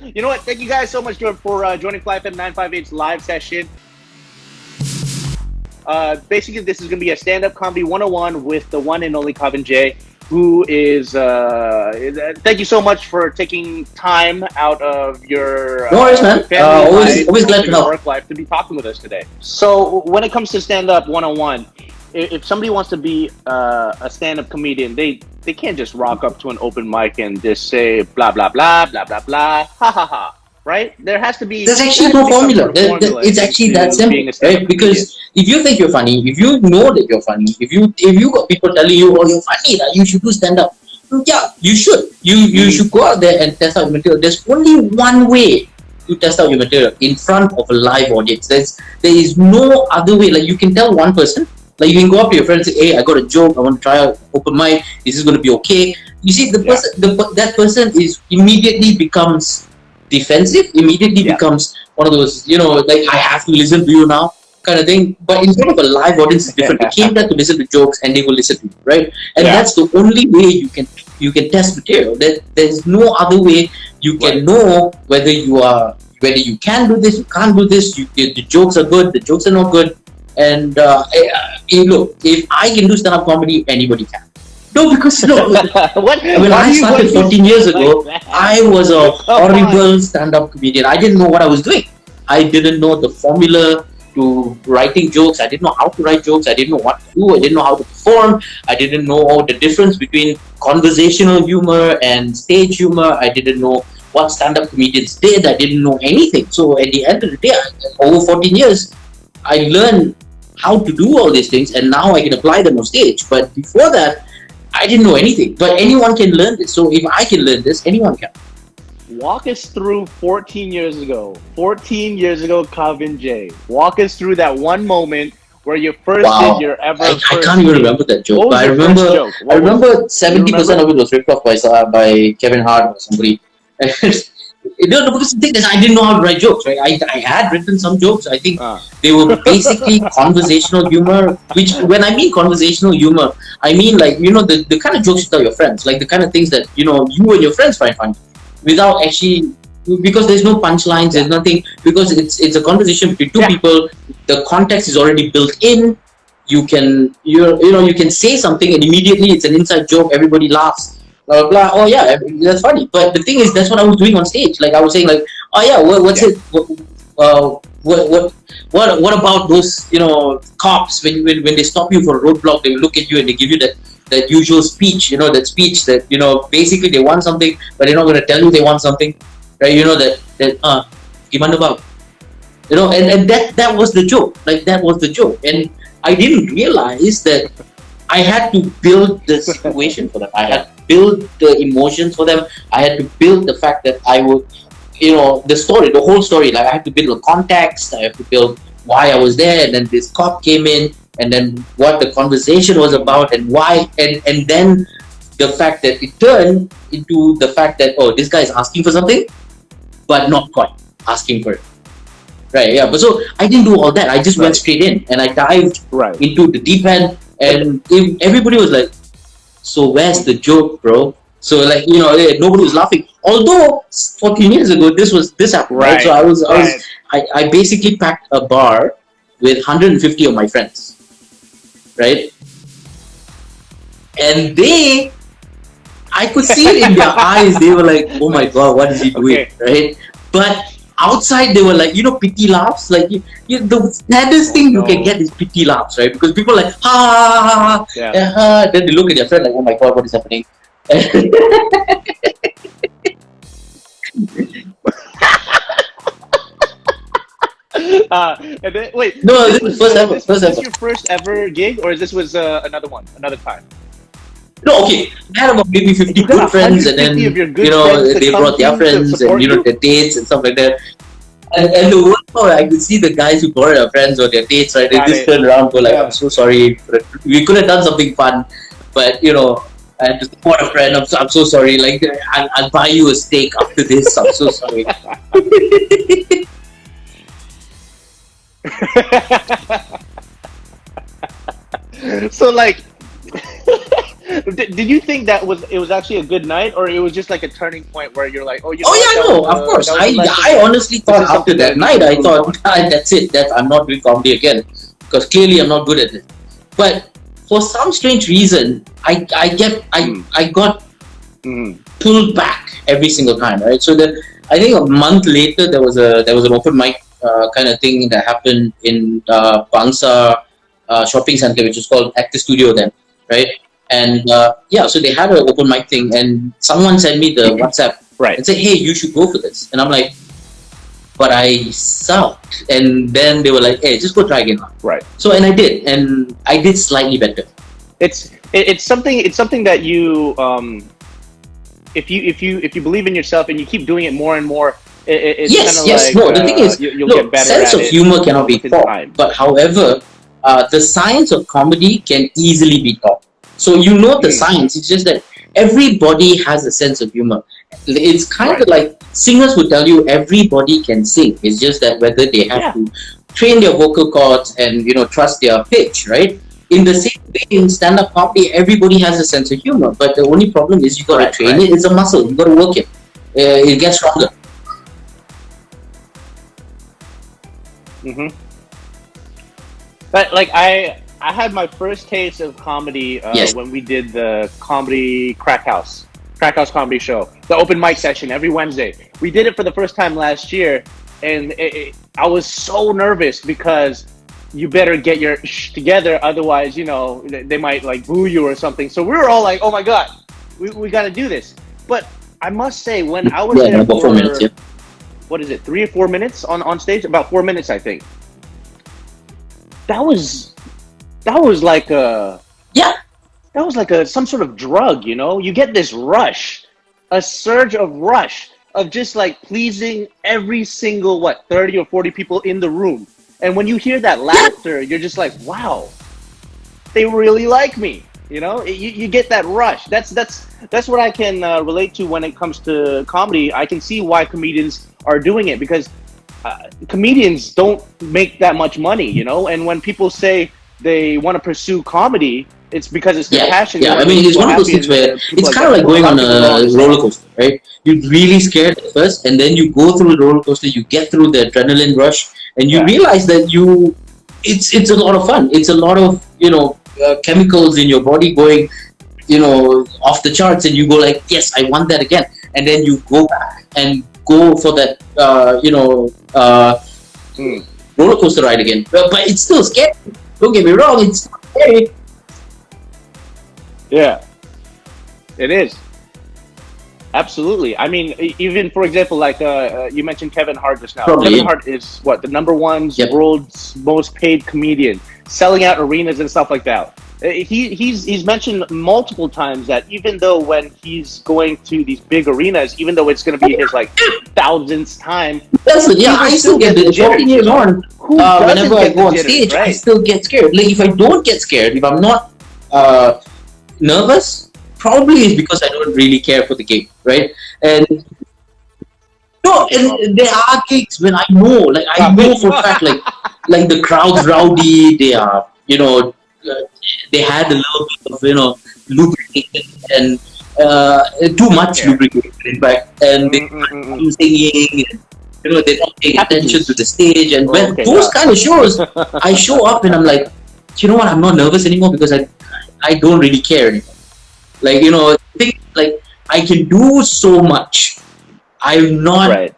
You know what? Thank you guys so much for joining Fly FM 958's live session. Basically, this is going to be a stand-up comedy 101 with the one and only Kavin Jay, who is. Thank you so much for taking time out of your No worries, man. family life, Always glad to your help. work life, to be talking with us today. So, when it comes to stand-up 101, if somebody wants to be a stand-up comedian, they can't just rock up to an open mic and just say blah blah blah blah blah blah ha ha ha. Right? There's There actually has to no be some formula. sort of formula It's actually that into simple, being a stand-up right? comedian. Because if you think you're funny, if you know that you're funny, if you got people telling you, "Oh, you're funny, that you should do stand up," yeah, you should. You Mm-hmm. should go out there and test out your material. There's only one way to test out your material in front of a live audience. There is no other way. Like you can tell one person. Like you can go up to your friend and say, "Hey, I got a joke. I want to try out open mic. Is this going to be okay?" You see, that person is immediately becomes defensive. Immediately Yeah. becomes one of those, like I have to listen to you now kind of thing. But in front of a live audience, it's different. They came there to listen to jokes, and they will listen to you, right? And Yeah. that's the only way you can test material. There's no other way you Right. can know whether you can do this, you can't do this. The jokes are good, the jokes are not good. And look, if I can do stand-up comedy, anybody can. No, because What? when Why I do you started want to 14 years like ago, that? I was a Come horrible stand-up comedian. I didn't know what I was doing. I didn't know the formula to writing jokes. I didn't know how to write jokes. I didn't know what to do. I didn't know how to perform. I didn't know the difference between conversational humor and stage humor. I didn't know what stand-up comedians did. I didn't know anything. So at the end of the day, over 14 years, I learned how to do all these things, and now I can apply them on stage. But before that, I didn't know anything. But anyone can learn this. So if I can learn this, anyone can. Walk us through 14 years ago. 14 years ago, Kavin Jay. Walk us through that one moment where you first did Wow, your ever I first can't even gig. remember that joke. What But was I your first remember joke? I What was it? remember Do you 70% remember? of it was ripped off by Kevin Hart or somebody. No, because the thing is, I didn't know how to write jokes. Right, I had written some jokes. I think Uh. they were basically conversational humor. Which, when I mean conversational humor, I mean like the kind of jokes you tell your friends, like the kind of things that you and your friends find funny, without actually, because there's no punchlines, there's nothing, because it's a conversation between two Yeah. people. The context is already built in. You can say something and immediately it's an inside joke. Everybody laughs. Blah blah blah. Oh yeah, that's funny. But the thing is, that's what I was doing on stage. Like I was saying, like, oh yeah, what's Yeah. it? What about those cops when they stop you for a roadblock? They look at you and they give you that usual speech. That speech that basically they want something, but they're not going to tell you they want something, right? Gimana bang? And that was the joke. Like that was the joke, and I didn't realize that I had to build the situation for them. I had to build the emotions for them. I had to build the fact that I would, the story, the whole story. Like I had to build a context. I have to build why I was there, and then this cop came in, and then what the conversation was about, and why, and then the fact that it turned into the fact that, oh, this guy is asking for something, but not quite asking for it. Right, yeah. But so I didn't do all that. I just went Right. straight in and I dived Right. into the deep end, and everybody was like, "So where's the joke, bro?" So like nobody was laughing. Although 14 years ago this happened, right? So Right. I was Right. I basically packed a bar with 150 of my friends, right? And I could see it in their eyes. They were like, "Oh my god, what is he doing?" Okay. Right? But outside, they were like, pity laughs. Like the saddest thing you can no. get is pity laughs, right? Because people are like, ha ha ha ha, Yeah. ha, ha. Then they look at their friend like, "Oh my god, what is happening?" And then wait. No, this is first ever, Was first this ever. your first ever gig, or this was another one, another time? No, okay. I had about maybe 50 You got good friends, and 150 of then your good friends to they come brought to their you to friends, and support you. their dates and stuff like that. And the worst part, I could see the guys who brought their friends or their dates, right? They Got just it. turned around and go like, Yeah. "I'm so sorry. We could have done something fun, but I had to support a friend. I'm so sorry. Like, I'll buy you a steak after this. I'm so sorry." So like, Did you think that it was actually a good night, or it was just like a turning point where you're like, oh, you know Oh what, yeah, that no, was of course. that was a lesson, I and honestly this thought is after something that that we night, should I improve thought on. that's it. That I'm not doing comedy again because clearly I'm not good at it. But for some strange reason, I got Mm. pulled back every single time, right? So I think a month later there was an open mic kind of thing that happened in Bangsa shopping center, which is called Actor Studio then, right? And yeah, so they had an open mic thing, and someone sent me the WhatsApp Right, and said, "Hey, you should go for this." And I'm like, "But I sucked." And then they were like, "Hey, just go try again." right. So and I did, and I did slightly better. It's something that you if you believe in yourself and you keep doing it more and more, it's kind Yes, of yes. like No, the thing is, you'll get look, better sense at of it humor cannot be within taught. time. But however, the science of comedy can easily be taught. So you know the science. It's just that everybody has a sense of humor. It's kind Right. of like singers would tell you everybody can sing. It's just that whether they have Yeah. to train their vocal cords and trust their pitch, right? In the same way, in stand-up comedy, everybody has a sense of humor. But the only problem is you got to Right, train right. it. It's a muscle. You got to work it. It gets stronger. Hmm. But like I had my first taste of comedy Yes. when we did the comedy Crack House comedy show, the open mic session every Wednesday. We did it for the first time last year, and I was so nervous because you better get your together, otherwise, they might like boo you or something. So we were all like, oh my god, we got to do this. But I must say, when I was Yeah, there about 4 for minutes. Yeah. what is it, 3 or 4 minutes on stage, about 4 minutes, I think. That was like a Yeah. some sort of drug, you get this rush, a surge of rush of just like pleasing every single 30 or 40 people in the room. And when you hear that laughter, you're just like, wow, they really like me. You get that rush. That's what I can relate to when it comes to comedy. I can see why comedians are doing it, because comedians don't make that much money, and when people say they want to pursue comedy, it's because it's their passion. Yeah. I mean, it's one of those things where it's kind of like going on a roller coaster, right? You're really scared at first, and then you go through the roller coaster, you get through the adrenaline rush, and you realize that it's a lot of fun. It's a lot of chemicals in your body going off the charts, and you go like, yes, I want that again, and then you go back and go for that roller coaster ride again. But it's still scary. Don't get me wrong, it's still scary. Yeah, it is. Absolutely. I mean, even for example, like you mentioned Kevin Hart just now. Probably, Kevin Hart is the number one world's most paid comedian, selling out arenas and stuff like that. He's mentioned multiple times that even though when he's going to these big arenas, even though it's going to be his like thousandth time, I still get the 14 years on. Whenever I go on stage, right? I still get scared. Like if I don't get scared, if I'm not nervous, probably is because I don't really care for the gig, right? And no, and there are gigs when I know, like I know for a fact, like the crowd's rowdy. They are, they had a little bit of lubrication and too much lubrication, in fact, and they are singing. They're not paying attention to the stage, and when those kind of shows, I show up and I'm like, you know what? I'm not nervous anymore because I don't really care anymore. Like think like I can do so much. I'm not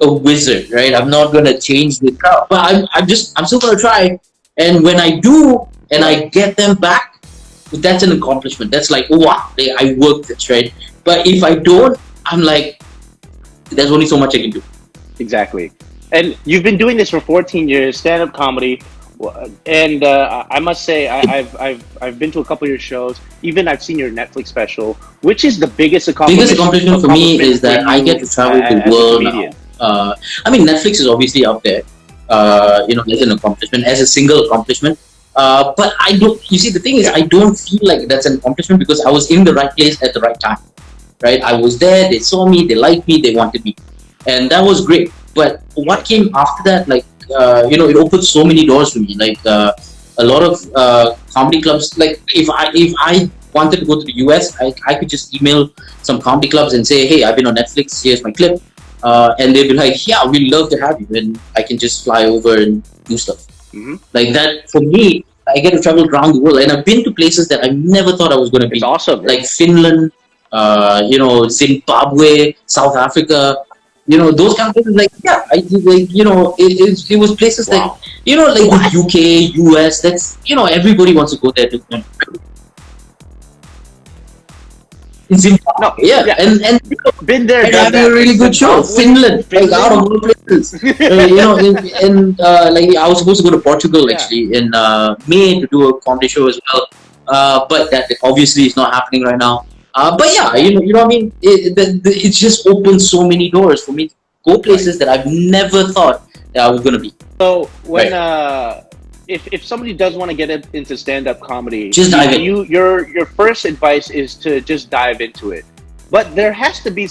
a wizard, right? I'm not gonna change the crowd, but I'm still gonna try. And when I do, and I get them back, that's an accomplishment. That's like, wow, I worked this, right? But if I don't, I'm like, there's only so much I can do. Exactly. And you've been doing this for 14 years, stand-up comedy, and I must say I've been to a couple of your shows. Even I've seen your Netflix special, which is the biggest accomplishment for me is that I get to travel the world now. I mean, Netflix is obviously out there, as an accomplishment, as a single accomplishment. But I don't. You see, the thing is, I don't feel like that's an accomplishment because I was in the right place at the right time, right? I was there. They saw me. They liked me. They wanted me, and that was great. But what came after that, like it opened so many doors for me. Like a lot of comedy clubs. Like if I wanted to go to the US, I could just email some comedy clubs and say, hey, I've been on Netflix, here's my clip. And they'd be like, yeah, we'd love to have you. And I can just fly over and do stuff. Like that, for me, I get to travel around the world. And I've been to places that I never thought I was going to be. It's awesome. Like Finland, Zimbabwe, South Africa. Those kind of places, like, yeah, it was places that, like the UK, US, that's, everybody wants to go there to. In Zimbabwe, No, yeah. And been there, and having a really good show. Finland, like out of all places. Like I was supposed to go to Portugal actually in May to do a comedy show as well, but that obviously is not happening right now. But yeah, you know what I mean. It just opens so many doors for me to go places that I've never thought that I was gonna be. So when if somebody does want to get into stand-up comedy, just dive in. Your first advice is to just dive into it. But there has to be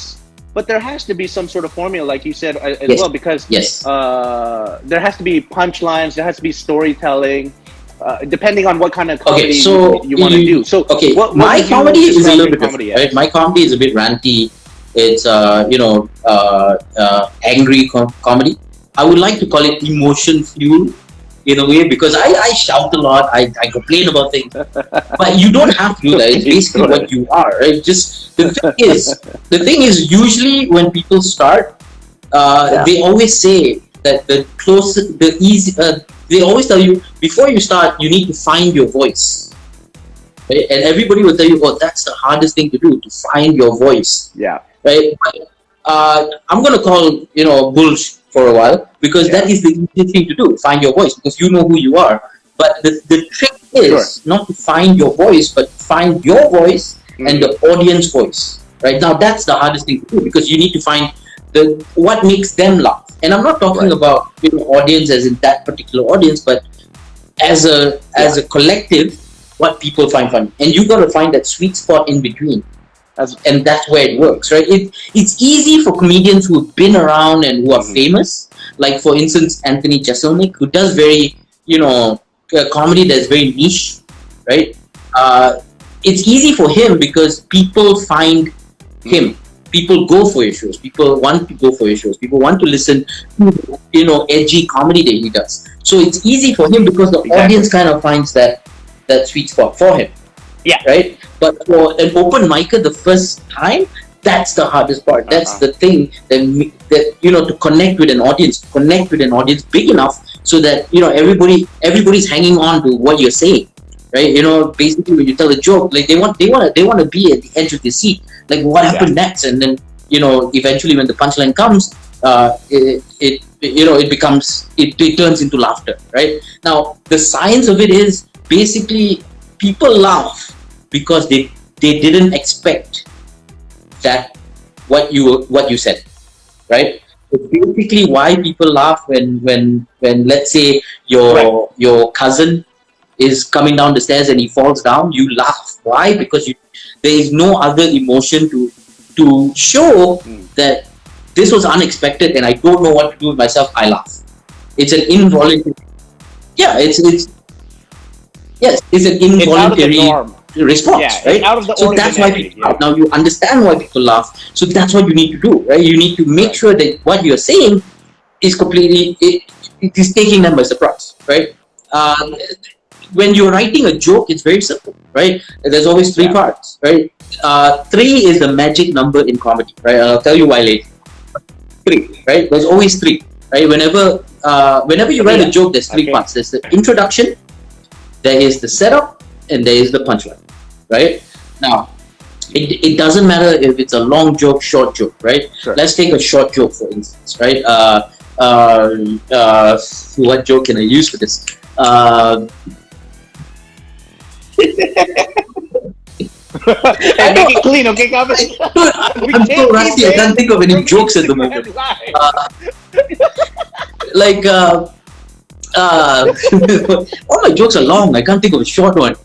some sort of formula, like you said as well, because there has to be punchlines, there has to be storytelling, depending on what kind of comedy you want to do. So my comedy is a little bit different, right? My comedy is a bit ranty. It's angry comedy. I would like to call it emotion fuel, in a way, because I shout a lot, I complain about things, but you don't have to do that. It's basically what you are, right? Just the thing is, usually when people start, they always say that they always tell you before you start, you need to find your voice, right? And everybody will tell you, oh, that's the hardest thing to do, to find your voice. Yeah. Right. I'm gonna call bullshit for a while, because that is the easy thing to do, find your voice, because you know who you are. But the trick is not to find your voice, but find your voice and the audience voice. Right now, that's the hardest thing to do, because you need to find what makes them laugh. And I'm not talking about audience as in that particular audience, but as a collective, what people find funny. And you got to find that sweet spot in between. And that's where it works, right? It's easy for comedians who have been around and who are famous, like for instance Anthony Jeselnik, who does very comedy that's very niche, right? It's easy for him because people find him. People go for your shows. People want to go for your shows. People want to listen to edgy comedy that he does. So it's easy for him because the audience kind of finds that sweet spot for him. Yeah. Right? But for an open micer the first time, that's the hardest part. That's the thing that to connect with an audience big enough so that everybody's hanging on to what you're saying. Right? Basically when you tell a joke, like they want to be at the edge of the seat. Like what happened next? And then, eventually when the punchline comes, it turns into laughter, right? Now the science of it is basically people laugh because they didn't expect that what you said, right? It's basically why people laugh when let's say your cousin is coming down the stairs and he falls down. You laugh. Why? Because there is no other emotion to show that this was unexpected and I don't know what to do with myself. I laugh. It's an involuntary. Yeah, it's an involuntary response, right? So that's why people laugh. Now you understand why people laugh. So that's what you need to do, right? You need to make sure that what you're saying is completely it is taking them by surprise, right? When you're writing a joke, it's very simple, right? There's always three parts, right? 3 is the magic number in comedy, right? I'll tell you why later. 3, right? There's always 3, right? Whenever you write a joke, there's 3 parts. There's the introduction, there is the setup, and there is the punchline, right? Now, it doesn't matter if it's a long joke, short joke, right? Sure. Let's take a short joke, for instance, right? What joke can I use for this? And make it clean, okay, Kavin? I'm so rusty, I can't think of any jokes at the moment. All my jokes are long, I can't think of a short one.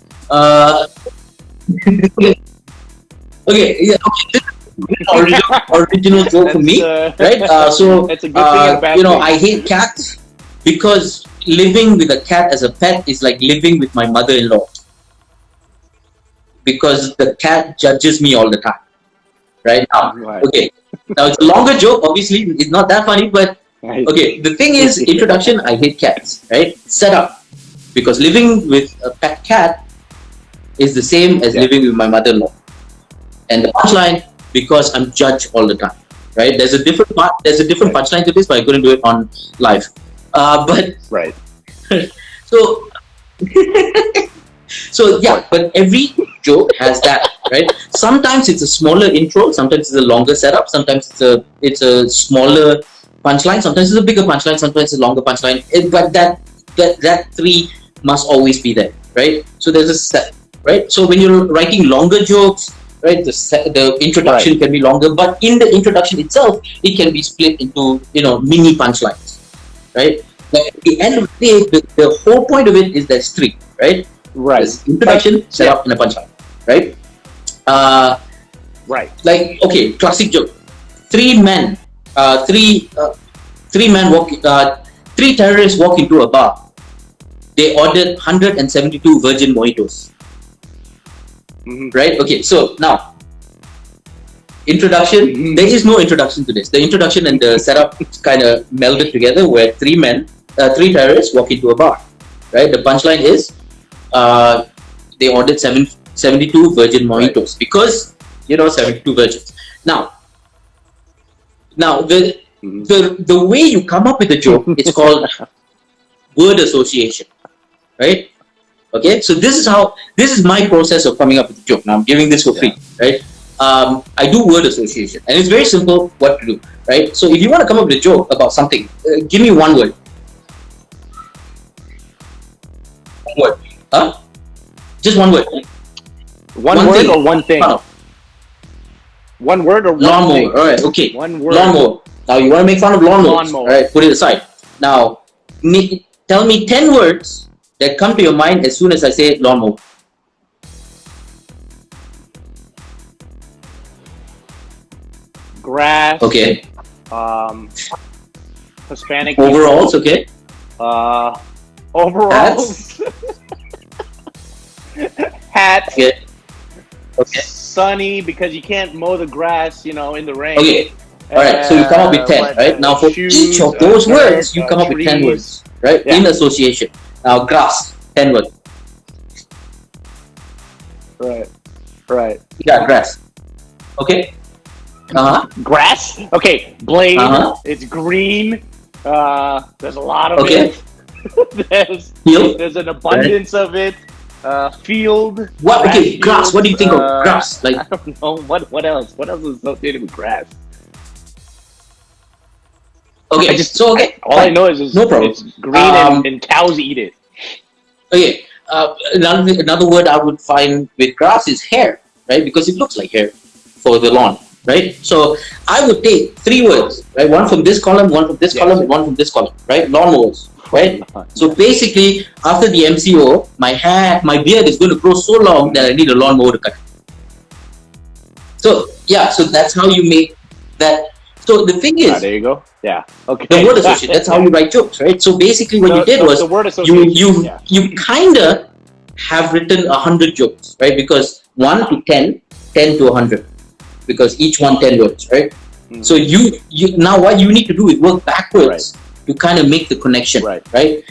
Original joke for me, right? It's a good thing and bad thing. I hate cats because living with a cat as a pet is like living with my mother-in-law. because the cat judges me all the time. Right now, Right. okay. Now it's a longer joke. Obviously, it's not that funny, but Right. okay. The thing is, introduction. I hate cats. Right. Setup, because living with a pet cat is the same as Yeah. living with my mother-in-law. And the punchline, because I'm judged all the time. Right. There's a different part. There's a different Right. punchline to this, but I couldn't do it on live. But Right. so. So yeah, but every joke has that, right? Sometimes it's a smaller intro, sometimes it's a longer setup, sometimes it's a smaller punchline, sometimes it's a bigger punchline, sometimes it's a longer punchline. But that three must always be there, right? So there's a set, right? So when you're writing longer jokes, right, the introduction can be longer, but in the introduction itself, it can be split into mini punchlines, right? But at the end of the day, the whole point of it is there's three, right? Right. There's introduction, setup, and a punchline, right? Right. Like, okay, classic joke. Three terrorists walk into a bar. They ordered 172 virgin mojitos. Right? Okay, so now, introduction. There is no introduction to this. The introduction and the setup kind of melded together, where three terrorists walk into a bar. Right? The punchline is, they ordered 72 virgin mojitos, because 72 virgins. Now the way you come up with a joke is called word association, right? Okay, so this is my process of coming up with a joke. Now I'm giving this for free, right? I do word association, and it's very simple what to do, right? So if you want to come up with a joke about something, give me one word. One word. Huh? Just one word. One word thing. or one thing? One word or one lawnmower. thing? All right, okay. One word. Lawnmower. Now you want to make fun of lawnmowers. Lawnmower. All right, put it aside. Now, tell me 10 words that come to your mind as soon as I say lawnmower. Grass. Okay. Hispanic. Overalls, okay. Overalls. Hat. Okay. Okay. Sunny, because you can't mow the grass, in the rain. Okay. All right. So you come up with 10, right? Now for shoes, each of those words, you come up with trees. 10 words, right? Yeah. In association. Now grass, 10 words. Right. Yeah, grass. Okay. Grass. Okay. Blade. Uh-huh. It's green. There's a lot of Okay. it. Field. There's an abundance of it. Field. What? Okay, grass. fields, What do you think of grass? Like, I don't know. What else? What else is associated with grass? okay. All I know is no problem. it's green and cows eat it. Okay. Another word I would find with grass is hair, right? Because it looks like hair for the lawn, right? So I would take 3 words, right? One from this column, one from this column, and one from this column, right? Lawnmowers, right? So basically, after the MCO, my beard is going to grow so long that I need a lawnmower to cut. So yeah, so that's how you make that. So the thing is, there you go. Yeah. Okay. the word association. That's how you write jokes, right? So basically, what you did was the word association. you kind of have written 100 jokes, right? Because 1 to 10, 10 to 100, because each one 10 words, right? Mm-hmm. So you now what you need to do is work backwards to kind of make the connection, right?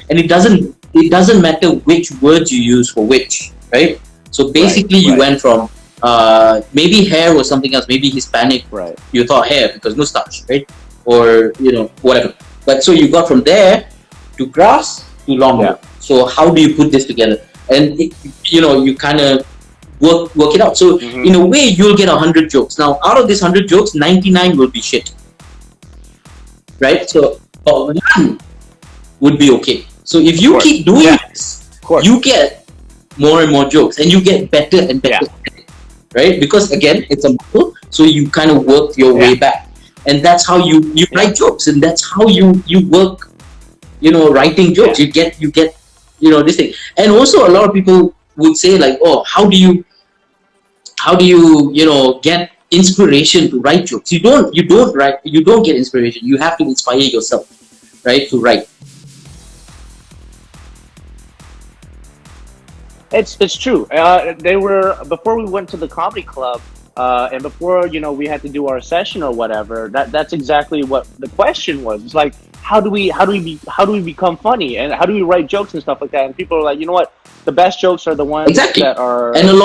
And it doesn't matter which words you use for which, right? So basically, you went from maybe hair or something else, maybe Hispanic. Right. You thought hair because mustache, right? Or whatever. But so you got from there to grass to lawnmower. Yeah. So how do you put this together? And you kind of work it out. So in a way, you'll get 100 jokes. Now, out of this 100 jokes, 99 will be shit, right? So 1 would be okay. So if you keep doing this, you get more and more jokes, and you get better and better, right? Because again, it's a muscle, so you kind of work your way back, and that's how you write jokes, and that's how you work. Writing jokes, you get this thing. And also, a lot of people would say like, oh, how do you get inspiration to write jokes? You don't get inspiration. You have to inspire yourself, right, to write. It's true. They were before we went to the comedy club, and before we had to do our session or whatever. That's exactly what the question was. It's like how do we become funny and how do we write jokes and stuff like that? And people are like, you know what? The best jokes are the ones Exactly. that are And the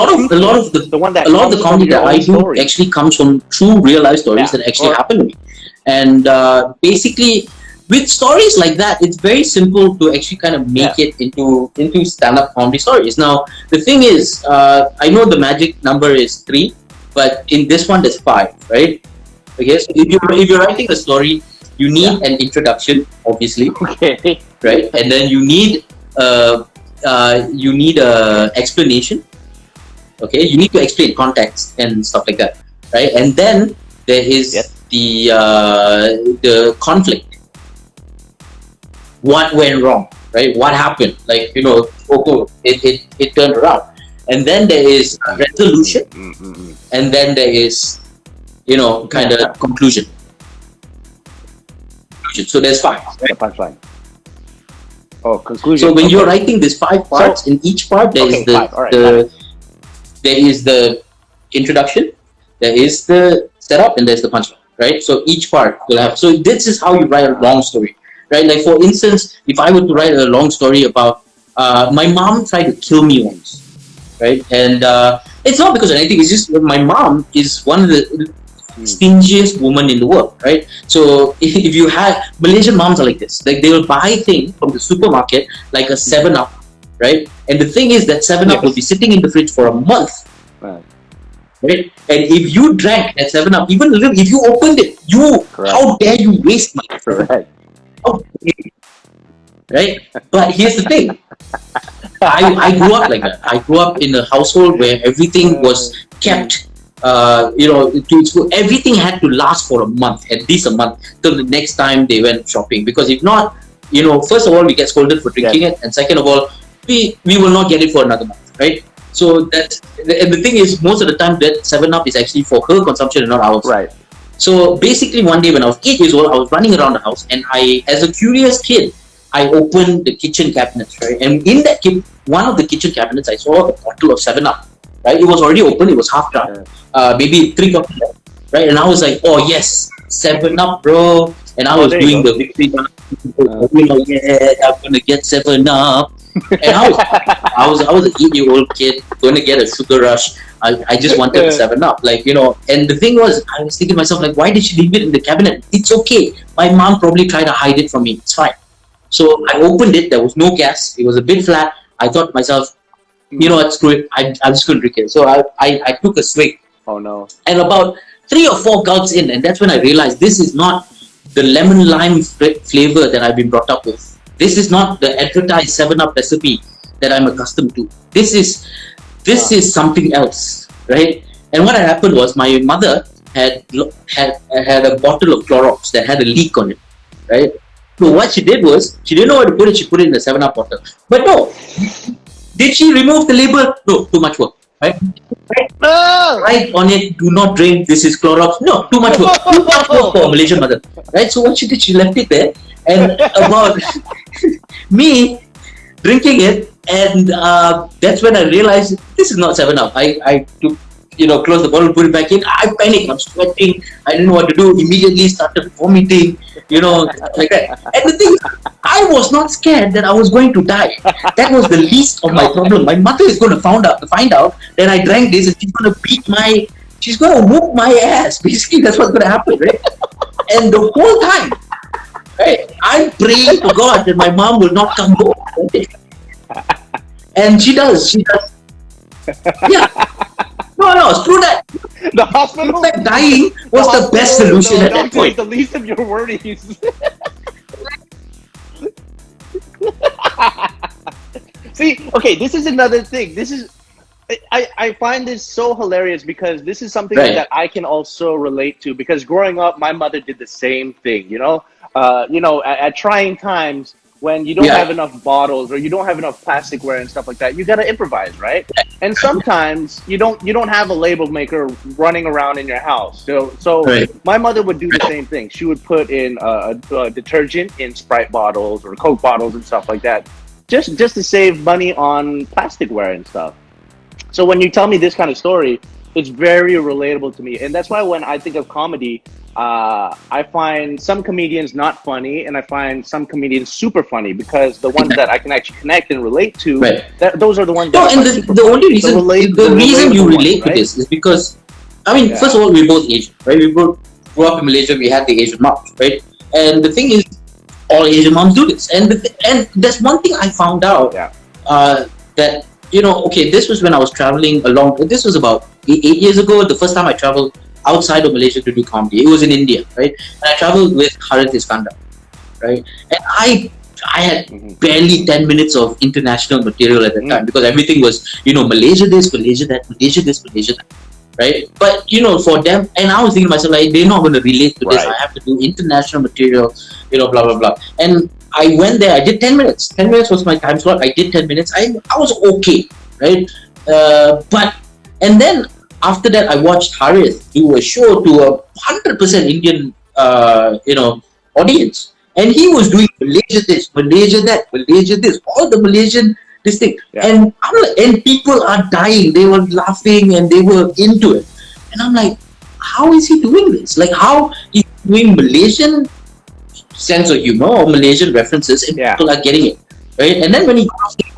one that a lot of comes the from comedy your that I own do story. actually comes from true real life stories Yeah. that actually Or- happened to me. And basically, with stories like that, it's very simple to actually kind of make it into stand up comedy stories. Now, the thing is, I know the magic number is 3, but in this one there's 5, right? Okay, so if you're writing a story, you need an introduction, obviously, Okay. right? And then you need a explanation. Okay, you need to explain context and stuff like that, right? And then there is the conflict. What went wrong, right? What happened? Like, it turned around. And then there is a resolution, and then there is kind of conclusion. So there's 5, right? The punchline. Oh, conclusion. So when you're Okay. writing these 5 parts, in each part there is 5. All right. there is the introduction, there is the setup, and there's the punchline, right? So each part will have. So this is how you write a long story, right? Like, for instance, if I were to write a long story about my mom tried to kill me once, right? And it's not because of anything. It's just my mom is one of the stingiest woman in the world, right? So if you have Malaysian moms are like this, like they will buy things from the supermarket like a 7-Up, right? And the thing is that 7-Up will be sitting in the fridge for a month, right? And if you drank that 7-Up, even a little, if you opened it, how dare you waste my Correct. right? But here's the thing. I grew up like that. I grew up in a household where everything was kept, everything had to last for a month, at least a month, till the next time they went shopping. Because if not, first of all, we get scolded for drinking it, and second of all, we will not get it for another month, right? So the thing is, most of the time that 7-Up is actually for her consumption and not ours. Right. So basically, one day when I was 8 years old, I was running around the house, and as a curious kid, I opened the kitchen cabinets, right? And in that one of the kitchen cabinets, I saw a bottle of 7-Up, right? It was already open, it was half done, maybe 3 quarters left, right? And I was like, oh yes, 7-Up, bro. And I was doing the victory dance, I'm gonna get 7-Up. And I was an 8-year-old kid going to get a sugar rush. I just wanted 7-Up, and the thing was, I was thinking to myself, like, why did she leave it in the cabinet? It's okay. My mom probably tried to hide it from me. It's fine. So I opened it. There was no gas. It was a bit flat. I thought to myself, you know what, screw it. I'm just going to drink it. So I took a swig. Oh no. And about 3 or 4 gulps in, and that's when I realized this is not the lemon lime flavor that I've been brought up with. This is not the advertised 7-Up recipe that I'm accustomed to. This is something else, right? And what had happened was my mother had a bottle of Clorox that had a leak on it, right? So what she did was, she didn't know where to put it. She put it in the 7-Up bottle. But no, did she remove the label? No, too much work, right? Right on it, do not drink. This is Clorox. No, too much work. Too much work for a Malaysian mother, right? So what she did, she left it there, and about me drinking it, and that's when I realized this is not 7-Up. I took, closed the bottle, put it back in. I panicked. I'm sweating. I didn't know what to do. Immediately started vomiting, like that. And the thing is, I was not scared that I was going to die. That was the least of my problem. My mother is going to find out that I drank this, and she's going to whoop my ass. Basically, that's what's going to happen, right? And the whole time, right, I'm praying to God that my mom will not come home. Okay? And she does. Yeah. No, screw that. The hospital. In fact, dying was the best solution at that point. The least of your worries. See, okay, this is another thing. I find this so hilarious because this is something that I can also relate to, because growing up, my mother did the same thing, at trying times when you don't have enough bottles or you don't have enough plasticware and stuff like that, you got to improvise, right? And sometimes you don't have a label maker running around in your house. So my mother would do the same thing. She would put in a detergent in Sprite bottles or Coke bottles and stuff like that. just to save money on plasticware and stuff. So when you tell me this kind of story, it's very relatable to me, and that's why when I think of comedy, I find some comedians not funny, and I find some comedians super funny because the ones that I can actually connect and relate to, Right. those are the ones. No, that I and find super the funny. only reason, the reason you relatable relate ones, to right? this is because, I mean, Yeah. first of all, we're both Asian, right? We both grew up in Malaysia. We had the Asian moms, right? And the thing is, all Asian moms do this. And there's one thing I found out, Yeah. that, okay, this was when I was traveling along. This was about 8 years ago. The first time I traveled outside of Malaysia to do comedy, it was in India, right? And I traveled with Harith Iskandar, right? And I had barely 10 minutes of international material at that time because everything was, Malaysia this, Malaysia that, Malaysia this, Malaysia that, right? But, for them, and I was thinking to myself, like, they're not going to relate to this. Right. I have to do international material, blah, blah, blah. And I went there, I did 10 minutes. 10 minutes was my time slot. I did 10 minutes. I was okay, right? And then after that, I watched Harith do a show to a 100% Indian, audience. And he was doing Malaysia this, Malaysia that, Malaysia this, all the Malaysian this thing. Yeah. And I'm like, and people are dying. They were laughing and they were into it. And I'm like, how is he doing this? Like, how he's doing Malaysian sense of humor or Malaysian references, and people are getting it, right? And then when he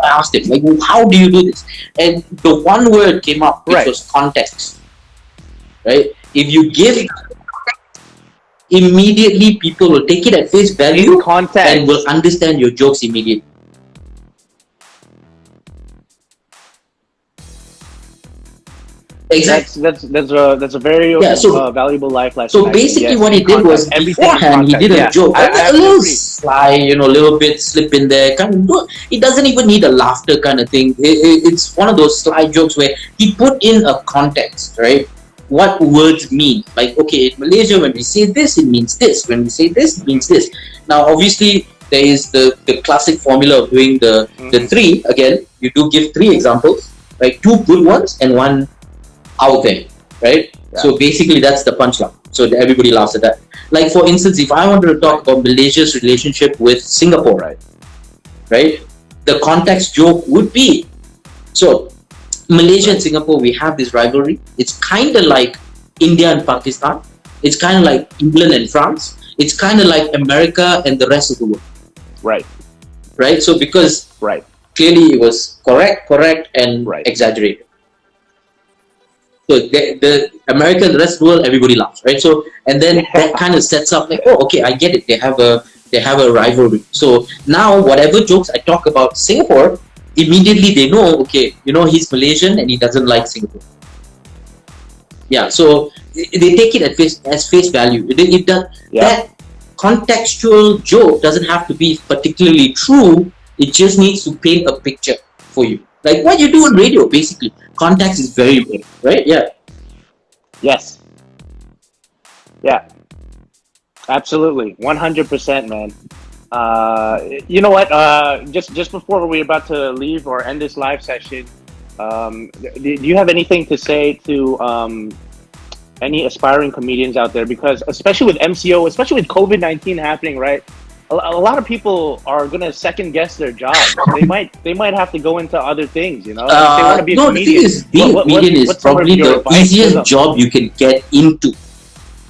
asked him, like, well, how do you do this? And the one word came up, which was context, right? If you give immediately, people will take it at face value and will understand your jokes immediately. Exactly. That's a very valuable life lesson. So basically, what he did was beforehand he did a joke, a little sly, little bit slip in there. It doesn't even need a laughter kind of thing. It's one of those sly jokes where he put in a context, right? What words mean? Like, okay, in Malaysia, when we say this, it means this. When we say this, it means this. Now, obviously, there is the classic formula of doing the three. Again, you do give 3 examples, right? 2 good ones and 1 out there, right? Yeah. So basically, that's the punchline. So everybody laughs at that. Like, for instance, if I wanted to talk about Malaysia's relationship with Singapore, right? The context joke would be, so Malaysia and Singapore, we have this rivalry. It's kind of like India and Pakistan. It's kind of like England and France. It's kind of like America and the rest of the world. Right. Right? So because clearly it was correct, and exaggerated. So the America and the rest of the world, everybody laughs, right? So, and then that kind of sets up like, oh, okay, I get it. They have a rivalry. So now whatever jokes I talk about Singapore, immediately they know, okay, he's Malaysian and he doesn't like Singapore. Yeah, so they take it as face value. That contextual joke doesn't have to be particularly true. It just needs to paint a picture for you. Like what you do on radio, basically. Context is very important, right? Yeah. Yes. Yeah. Absolutely. 100%, man. You know what? Just before we're about to leave or end this live session, do you have anything to say to any aspiring comedians out there? Because especially with MCO, especially with COVID-19 happening, right? A lot of people are gonna second guess their jobs. They might have to go into other things, If they want to be a comedian. The thing is, being a comedian is probably the easiest job you can get into.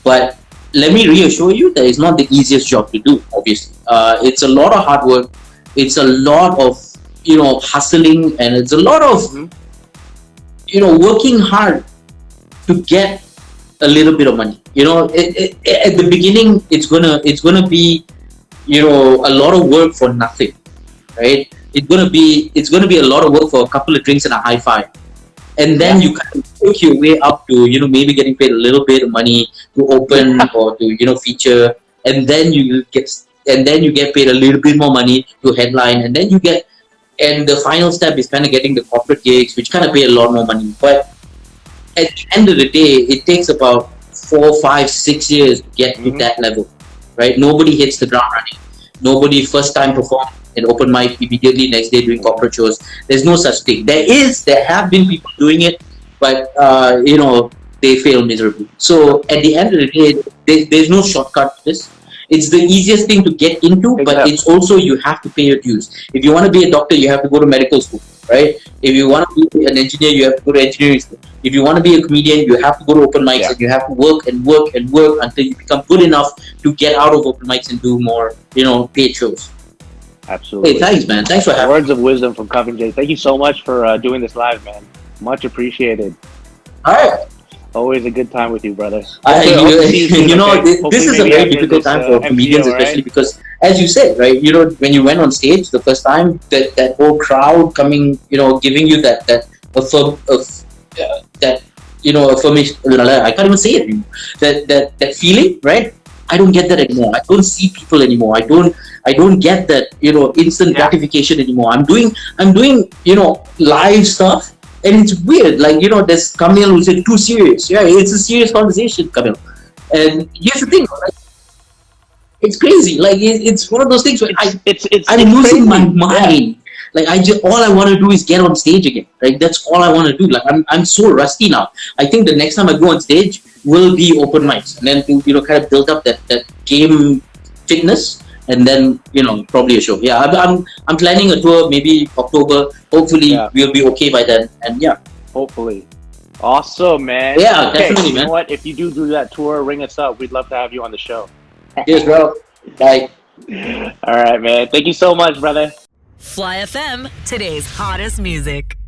But let me reassure you that it's not the easiest job to do. Obviously, it's a lot of hard work. It's a lot of hustling, and it's a lot of working hard to get a little bit of money. At the beginning, it's gonna be a lot of work for nothing, right? It's gonna be a lot of work for a couple of drinks and a high five, and then you kind of work your way up to maybe getting paid a little bit of money to open or to feature, and then you get paid a little bit more money to headline, and then and the final step is kind of getting the corporate gigs, which kind of pay a lot more money. But at the end of the day, it takes about 4, 5, 6 years to get to that level, right? Nobody hits the ground running. Nobody first time perform an open mic immediately next day doing corporate shows. There's no such thing. There have been people doing it, but they fail miserably. So at the end of the day, there's no shortcut to this. it's the easiest thing to get into, but Exactly. it's also you have to pay your dues. If you want to be a doctor, you have to go to medical school, right? If you want to be an engineer, you have to go to engineering school. If you want to be a comedian, you have to go to open mics, Yeah. and you have to work and work and work until you become good enough to get out of open mics and do more, paid shows. Absolutely. Hey, thanks, man. Thanks for having me. Words of wisdom from Kavin Jay. Thank you so much for doing this live, man. Much appreciated. All right. Always a good time with you, brother. This Hopefully is a maybe very after difficult this, time for comedians, MCO, right? especially because, as you said, right, when you went on stage the first time, that whole crowd coming, giving you affirmation. I can't even say it anymore. That feeling, right? I don't get that anymore. I don't see people anymore. I don't get that, instant gratification anymore. I'm doing, live stuff. And it's weird, like, there's Kamil who said too serious. Yeah, it's a serious conversation, Kamil. And here's the thing, right? It's crazy. Like, it's one of those things where I'm losing my mind. Yeah. Like, all I want to do is get on stage again. Like, that's all I want to do. Like, I'm so rusty now. I think the next time I go on stage will be open mics, and then to kind of build up that game fitness. And then, probably a show. Yeah, I'm planning a tour, maybe October. Hopefully, we'll be okay by then. And yeah. Hopefully. Awesome, man. Yeah, definitely, man. You know what? If you do that tour, ring us up. We'd love to have you on the show. Cheers, bro. Bye. All right, man. Thank you so much, brother. Fly FM, today's hottest music.